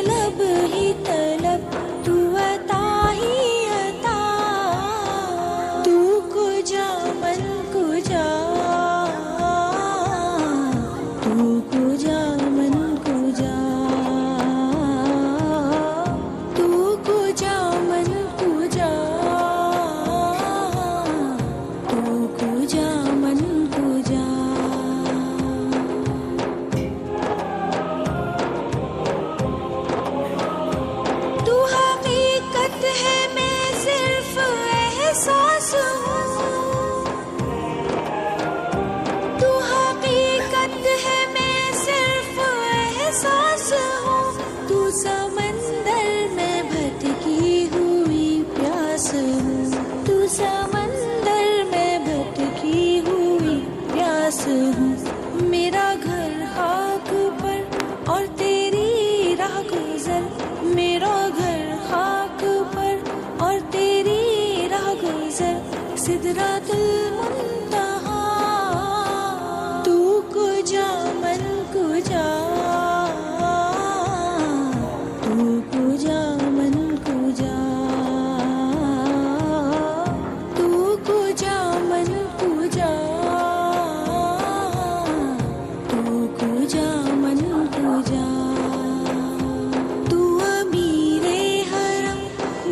तलब ही तलब, तू अता ही अता। तू कुजा मन कुजा, तू कुजा मन कुजा, तू कुजा मन कुजा, तू कुजा मन कुजा। तू हकीकत है, मैं सिर्फ एहसास हूँ। तू हकीकत है, मैं सिर्फ एहसास हूँ। तू समंदर में भटकी हुई प्यास हूँ। तू समंदर में भटकी हुई प्यास हूँ। मेरा घर खाक पर और तेरी राह गुजर। मेरा घर खाक पर और तेरी राह गुजर। सिदरातुल मुंतहा, तू कुजा मन कुजा, तू कुजा मन कुजा, तू कुजा मन कुजा, तू कुजा मन कुजा। तू अमीरे हरम,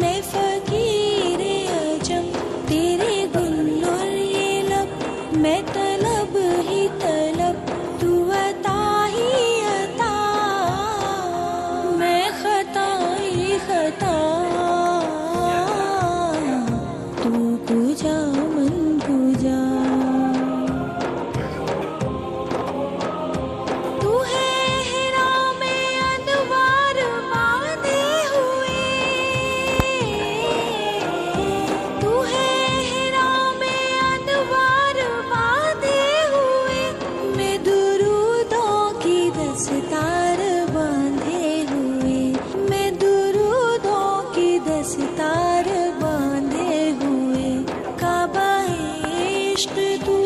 मैं फकीरे अजम। तेरे गुल और ये लब, मैं तलब ही तलब, तू अता ही अता। मैं खता ही खता, तू कुजा मन कुजा। तू है हिरा में अनवार बांधे हुए। तू है हिरा में अनवार बांधे हुए। मैं दुरूदों की दस्तार बांधे हुए। मैं दुरूदों की दस्तार बांधे हुए। काबा इश्क तू